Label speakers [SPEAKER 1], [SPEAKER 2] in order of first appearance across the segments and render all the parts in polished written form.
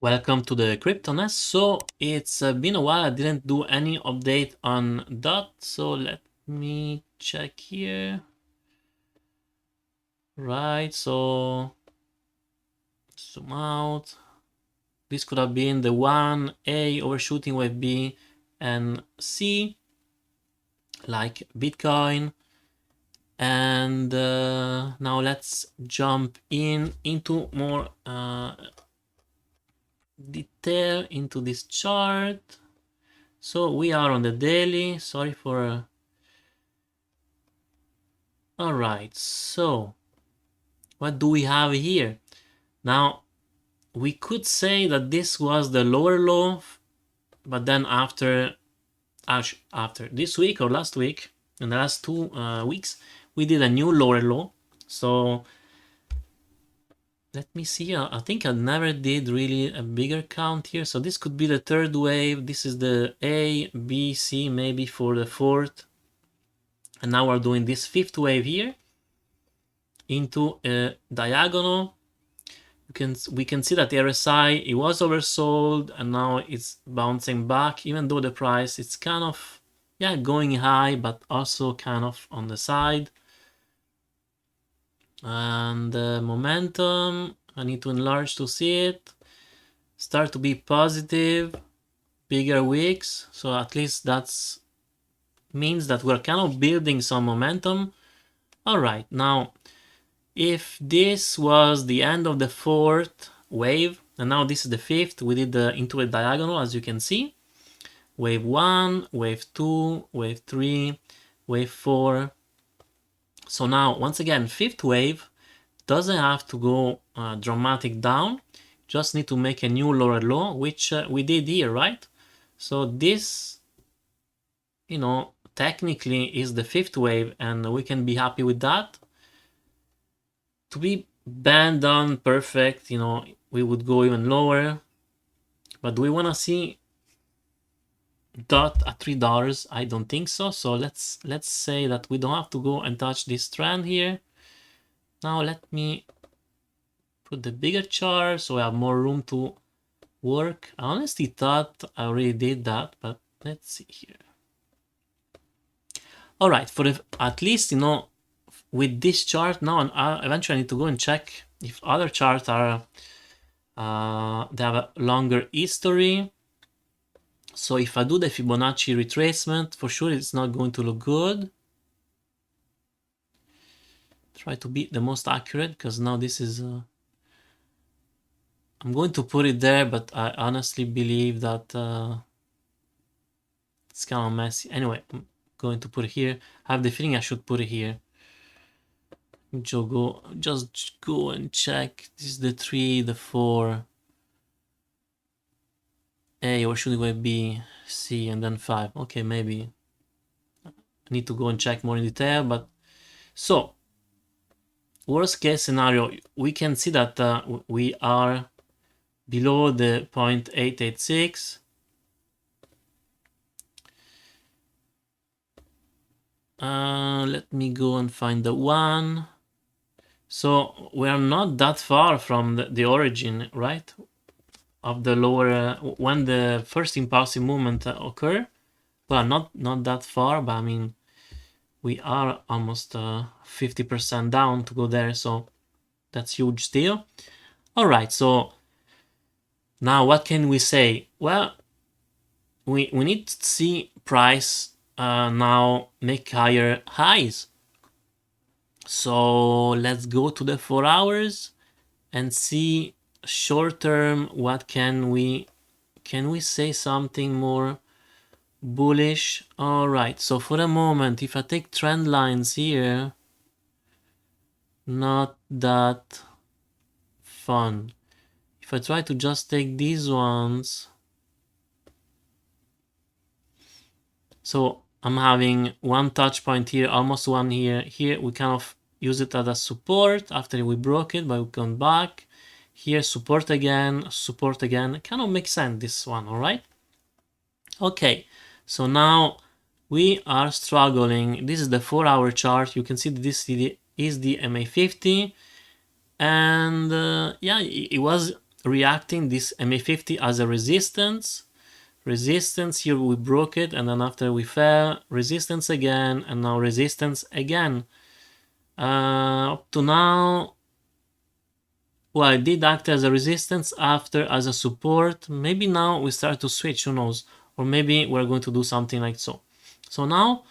[SPEAKER 1] Welcome to the CryptoNest. So it's been a while. I didn't do any update on DOT. So let me check here. Right, so zoom out. This could have been the 1A overshooting wave B and C, like Bitcoin. And now let's jump into more detail into this chart. So we are on the daily. Sorry for all right, so what do we have here? Now we could say that this was the lower low, but then after this week or last week, in the last 2 weeks, we did a new lower low. So let me see. I think I never did really a bigger count here. So this could be the third wave. This is the A, B, C, maybe for the fourth. And now we're doing this fifth wave here into a diagonal. We can see that the RSI, it was oversold and now it's bouncing back, even though the price it's kind of going high, but also kind of on the side. And the momentum, I need to enlarge to see it, start to be positive, bigger wicks. So at least that's means that we're kind of building some momentum. All right, now if this was the end of the fourth wave, and now this is the fifth, we did into a diagonal, as you can see. Wave 1, wave 2, wave 3, wave 4. So now, once again, fifth wave doesn't have to go dramatic down. Just need to make a new lower low, which we did here, right? So this, technically is the fifth wave, and we can be happy with that. To be band down perfect, we would go even lower, but do we want to see DOT at $3? I don't think so. So let's say that we don't have to go and touch this trend here. Now let me put the bigger chart so I have more room to work. I honestly thought I already did that, but let's see here. All right, for at least with this chart now, and eventually I need to go and check if other charts are they have a longer history. So if I do the Fibonacci retracement, for sure it's not going to look good. Try to be the most accurate, because now this is I'm going to put it there, but I honestly believe that it's kind of messy. Anyway, I'm going to put it here. I have the feeling I should put it here. Just go and check. This is the 3, the 4, A, or should it go B, C, and then 5? Okay, maybe I need to go and check more in detail. But so worst case scenario, we can see that we are below the 0.886. Let me go and find the 1. So we are not that far from the origin, right, of the lower when the first impulsive movement occur. Well, not that far, but I mean we are almost 50% down to go there, so that's huge still. All right, so now what can we say? Well, we need to see price now make higher highs. So let's go to the 4 hours and see short term. What can we say something more bullish? All right, so for the moment, if I take trend lines here, not that fun. If I try to just take these ones, so I'm having one touch point here, almost one here. Here we kind of use it as a support after we broke it, but we come back. Here support again, It kind of makes sense, this one, all right? Okay, so now we are struggling. This is the 4 hour chart. You can see that this is the MA50. And yeah, it was reacting this MA50 as a resistance. Resistance, here we broke it, and then after we fell, resistance again, and now resistance again. Up to now, well, it did act as a resistance, after as a support. Maybe now we start to switch, who knows? Or maybe we're going to do something like so. So now,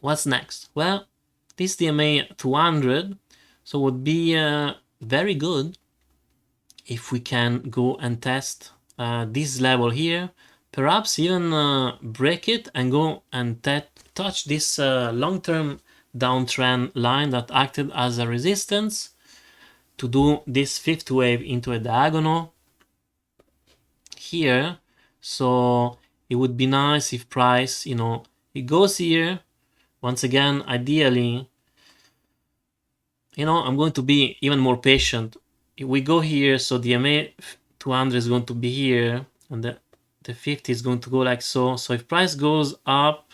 [SPEAKER 1] what's next? Well, this DMA 200, so would be very good if we can go and test this level here, perhaps even break it and go and touch this long-term downtrend line that acted as a resistance to do this fifth wave into a diagonal here. So it would be nice if price, it goes here. Once again, ideally, I'm going to be even more patient. If we go here, so the MA 200 is going to be here, and the 50 is going to go like so. So if price goes up,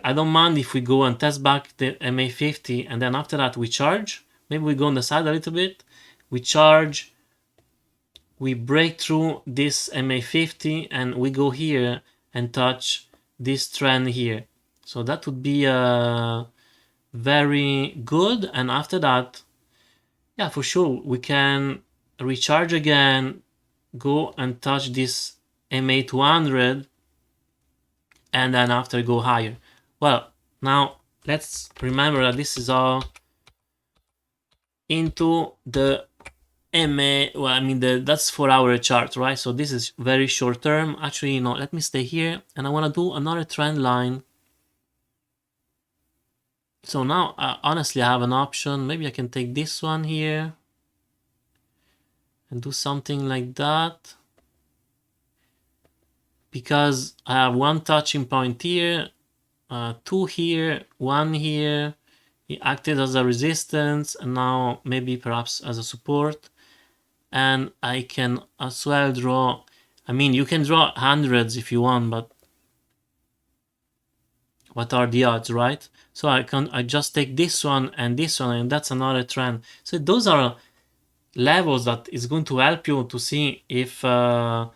[SPEAKER 1] I don't mind if we go and test back the MA 50, and then after that we charge. Maybe we go on the side a little bit, we charge, we break through this MA 50, and we go here and touch this trend here. So that would be very good. And after that, yeah, for sure, we can recharge again, go and touch this MA 200, and then after go higher. Well, now let's remember that this is all into the MA, well, I mean, that's 4-hour chart, right? So this is very short term. Actually, let me stay here, and I want to do another trend line. So now, honestly, I have an option. Maybe I can take this one here and do something like that, because I have one touching point here, 2 here, 1 here. It acted as a resistance, and now maybe perhaps as a support. And I can as well draw, I mean, you can draw hundreds if you want, but what are the odds, right? So I just take this one, and that's another trend. So those are levels that is going to help you to see if the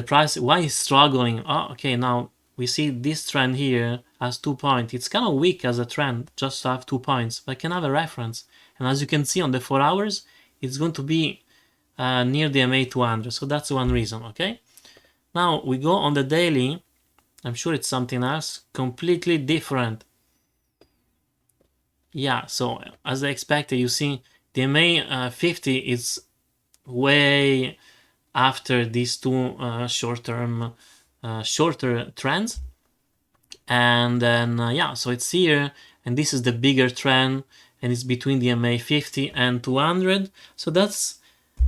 [SPEAKER 1] price, why is struggling. Okay, now we see this trend here has 2 points. It's kind of weak as a trend, just to have 2 points, but I can have a reference. And as you can see on the 4 hours, it's going to be near the MA 200. So that's one reason, okay? Now we go on the daily. I'm sure it's something else, completely different. Yeah, so as I expected, you see the MA 50 is way after these two shorter trends. And then, so it's here, and this is the bigger trend, and it's between the MA 50 and 200. So that's,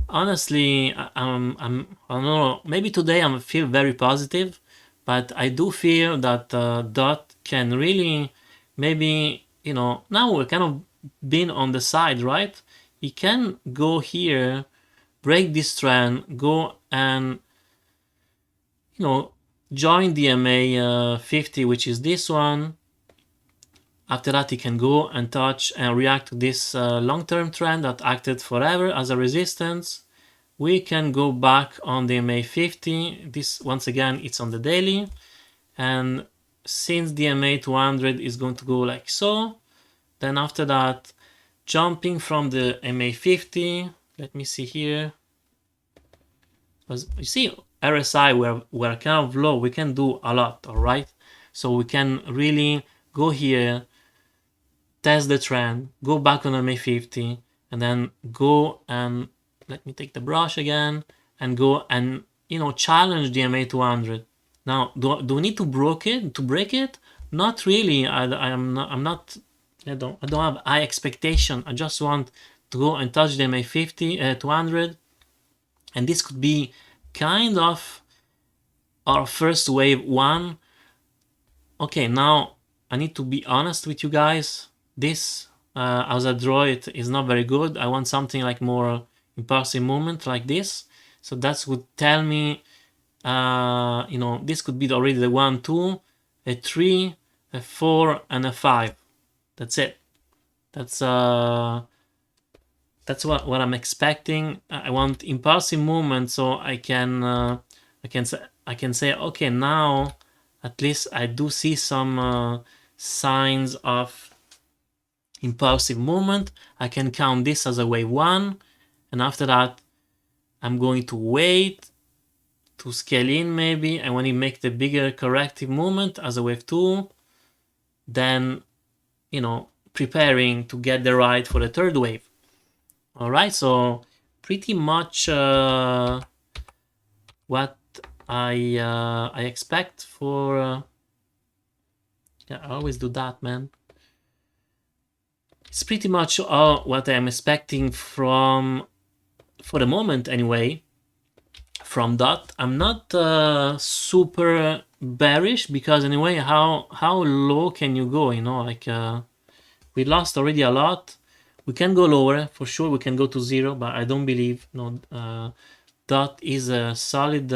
[SPEAKER 1] honestly, I don't know, maybe today I feel very positive, but I do feel that DOT can really, maybe, now we're kind of been on the side, right? It can go here, break this trend, go and, join the MA 50, which is this one. After that, it can go and touch and react to this long-term trend that acted forever as a resistance. We can go back on the MA 50. This, once again, it's on the daily. And since the MA 200 is going to go like so, then after that, jumping from the MA 50, let me see here. As you see, RSI, we're kind of low, we can do a lot, all right? So we can really go here, test the trend, go back on MA 50, and then go and, let me take the brush again, and go and, challenge the MA 200. Now, do we need to break it? Not really. I don't have high expectation. I just want to go and touch the MA 50, 200, and this could be kind of our first wave one. Okay, now I need to be honest with you guys. This, as I draw it, is not very good. I want something like more impulsive movement like this. So that would tell me, this could be already the 1, 2, a 3, a 4, and a 5. That's it. That's that's what I'm expecting. I want impulsive movement, so I can say, okay, now at least I do see some signs of impulsive movement. I can count this as a wave 1, and after that I'm going to wait to scale in maybe, and when you make the bigger corrective movement as a wave 2, then, you know, preparing to get the ride for the third wave. All right, so pretty much what I expect for yeah, I always do that, man. It's pretty much what I'm expecting from, for the moment anyway, from DOT. I'm not super bearish, because anyway, how low can you go, you know, like we lost already a lot. We can go lower for sure, we can go to 0, but I don't believe, no. DOT is a solid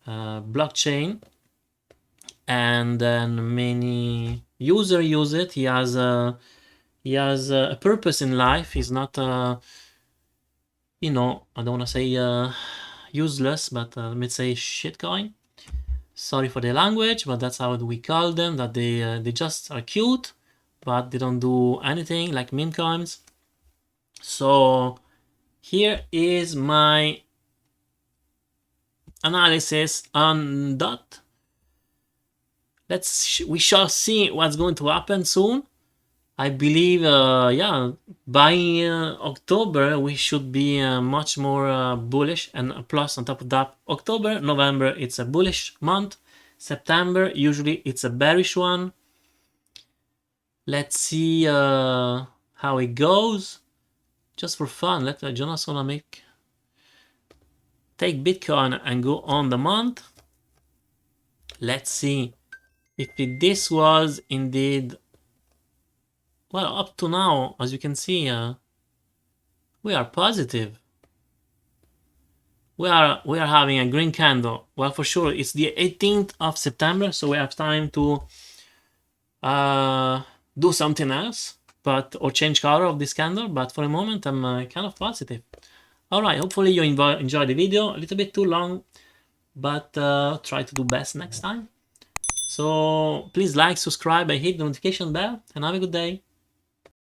[SPEAKER 1] blockchain, and then many users use it. He has a purpose in life. He's not you know, I don't want to say useless, but let me say shitcoin. Sorry for the language, but that's how we call them, that they just are cute, but they don't do anything like meme coins. So here is my analysis on DOT. We shall see what's going to happen soon. I believe, yeah, by October we should be much more bullish, and plus on top of that, October, November, it's a bullish month. September, usually it's a bearish one. Let's see how it goes. Just for fun, let Jonas wanna take Bitcoin and go on the month. Let's see if this was indeed, well, up to now, as you can see, we are positive. We are having a green candle. Well, for sure, it's the 18th of September, so we have time to do something else, or change color of this candle. But for the moment, I'm kind of positive. All right, hopefully you enjoyed the video. A little bit too long, but try to do best next time. So please like, subscribe, and hit the notification bell, and have a good day.